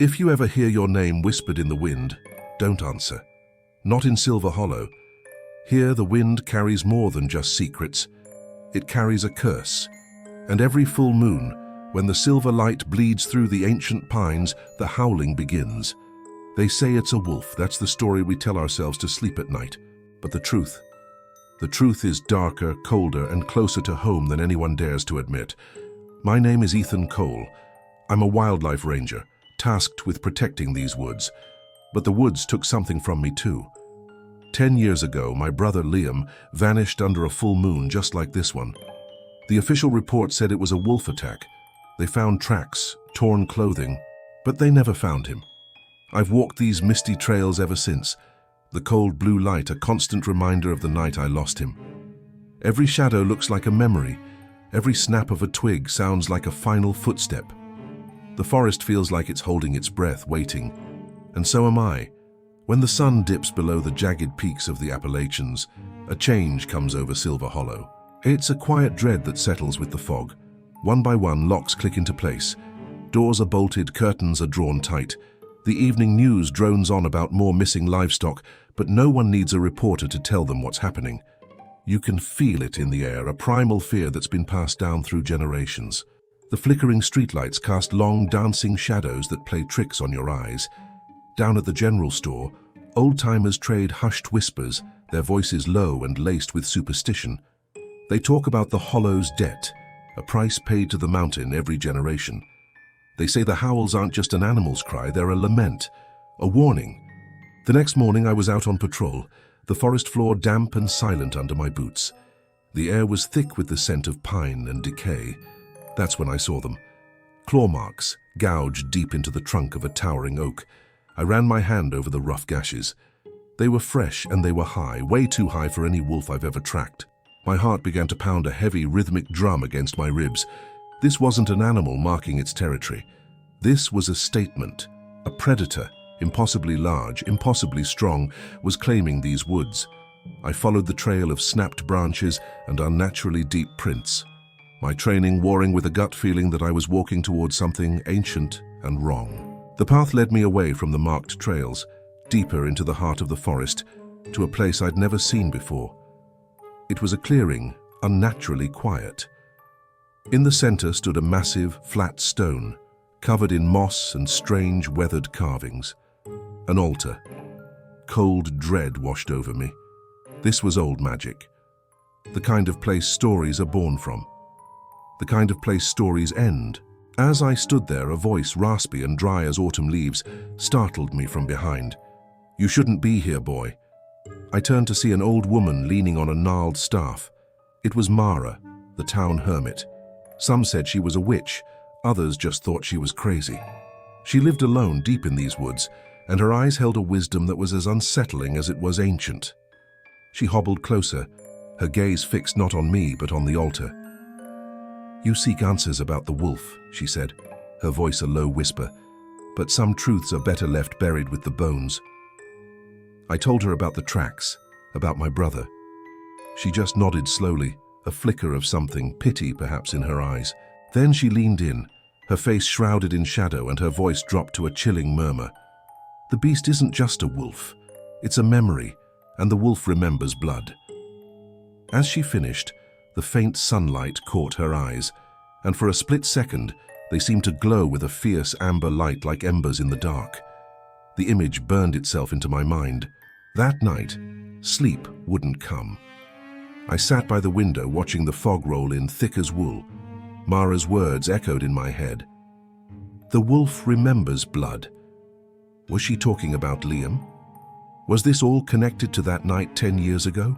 If you ever hear your name whispered in the wind, don't answer. Not in Silver Hollow. Here the wind carries more than just secrets. It carries a curse. And every full moon, when the silver light bleeds through the ancient pines, the howling begins. They say it's a wolf. That's the story we tell ourselves to sleep at night. But the truth is darker, colder, and closer to home than anyone dares to admit. My name is Ethan Cole. I'm a wildlife ranger, tasked with protecting these woods. But the woods took something from me too. 10 years ago, my brother Liam vanished under a full moon just like this one. The official report said it was a wolf attack. They found tracks, torn clothing, but they never found him. I've walked these misty trails ever since, the cold blue light a constant reminder of the night I lost him. Every shadow looks like a memory. Every snap of a twig sounds like a final footstep. The forest feels like it's holding its breath, waiting. And so am I. When the sun dips below the jagged peaks of the Appalachians, a change comes over Silver Hollow. It's a quiet dread that settles with the fog. One by one, locks click into place. Doors are bolted, curtains are drawn tight. The evening news drones on about more missing livestock, but no one needs a reporter to tell them what's happening. You can feel it in the air, a primal fear that's been passed down through generations. The flickering streetlights cast long, dancing shadows that play tricks on your eyes. Down at the general store, old-timers trade hushed whispers, their voices low and laced with superstition. They talk about the Hollow's debt, a price paid to the mountain every generation. They say the howls aren't just an animal's cry, they're a lament, a warning. The next morning I was out on patrol, the forest floor damp and silent under my boots. The air was thick with the scent of pine and decay. That's when I saw them. Claw marks, gouged deep into the trunk of a towering oak. I ran my hand over the rough gashes. They were fresh and they were high, way too high for any wolf I've ever tracked. My heart began to pound a heavy, rhythmic drum against my ribs. This wasn't an animal marking its territory. This was a statement. A predator, impossibly large, impossibly strong, was claiming these woods. I followed the trail of snapped branches and unnaturally deep prints. My training warring with a gut feeling that I was walking towards something ancient and wrong. The path led me away from the marked trails, deeper into the heart of the forest, to a place I'd never seen before. It was a clearing, unnaturally quiet. In the center stood a massive, flat stone, covered in moss and strange, weathered carvings. An altar. Cold dread washed over me. This was old magic. The kind of place stories are born from. The kind of place stories end. As I stood there, a voice, raspy and dry as autumn leaves, startled me from behind. "You shouldn't be here, boy." I turned to see an old woman leaning on a gnarled staff. It was Mara, the town hermit. Some said she was a witch, others just thought she was crazy. She lived alone deep in these woods, and her eyes held a wisdom that was as unsettling as it was ancient. She hobbled closer, her gaze fixed not on me but on the altar. "You seek answers about the wolf," she said, her voice a low whisper, "but some truths are better left buried with the bones." I told her about the tracks, about my brother. She just nodded slowly, a flicker of something, pity perhaps in her eyes. Then she leaned in, her face shrouded in shadow and her voice dropped to a chilling murmur. "The beast isn't just a wolf, it's a memory, and the wolf remembers blood." As she finished, the faint sunlight caught her eyes, and for a split second, they seemed to glow with a fierce amber light like embers in the dark. The image burned itself into my mind. That night, sleep wouldn't come. I sat by the window watching the fog roll in thick as wool. Mara's words echoed in my head. The wolf remembers blood. Was she talking about Liam? Was this all connected to that night 10 years ago?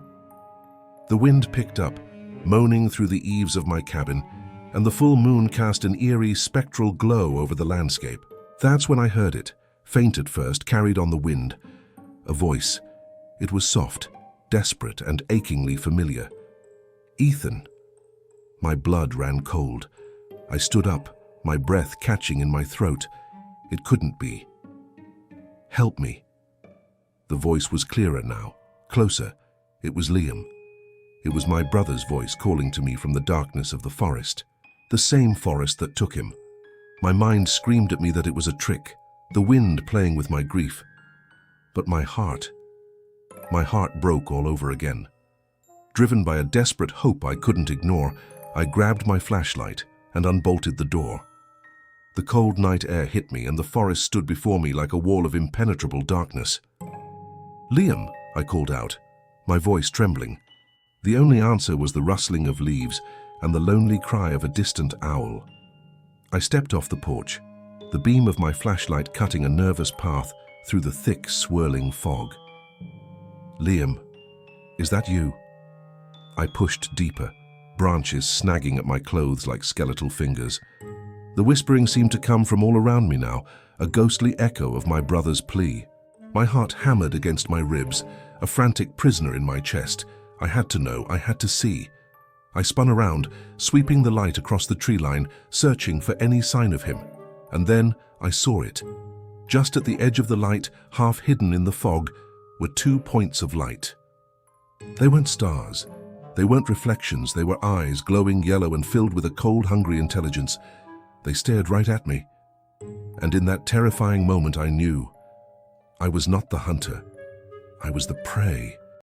The wind picked up, moaning through the eaves of my cabin, and the full moon cast an eerie, spectral glow over the landscape. That's when I heard it, faint at first, carried on the wind. A voice. It was soft, desperate, and achingly familiar. "Ethan." My blood ran cold. I stood up, my breath catching in my throat. It couldn't be. "Help me." The voice was clearer now, closer. It was Liam. It was my brother's voice calling to me from the darkness of the forest. The same forest that took him. My mind screamed at me that it was a trick, the wind playing with my grief. But my heart broke all over again. Driven by a desperate hope I couldn't ignore, I grabbed my flashlight and unbolted the door. The cold night air hit me, and the forest stood before me like a wall of impenetrable darkness. "Liam," I called out, my voice trembling. The only answer was the rustling of leaves and the lonely cry of a distant owl. I stepped off the porch, the beam of my flashlight cutting a nervous path through the thick, swirling fog. "Liam, is that you?" I pushed deeper, branches snagging at my clothes like skeletal fingers. The whispering seemed to come from all around me now, a ghostly echo of my brother's plea. My heart hammered against my ribs, a frantic prisoner in my chest. I had to know, I had to see. I spun around, sweeping the light across the tree line, searching for any sign of him. And then I saw it. Just at the edge of the light, half hidden in the fog, were 2 points of light. They weren't stars. They weren't reflections. They were eyes, glowing yellow and filled with a cold, hungry intelligence. They stared right at me. And in that terrifying moment I knew I was not the hunter. I was the prey.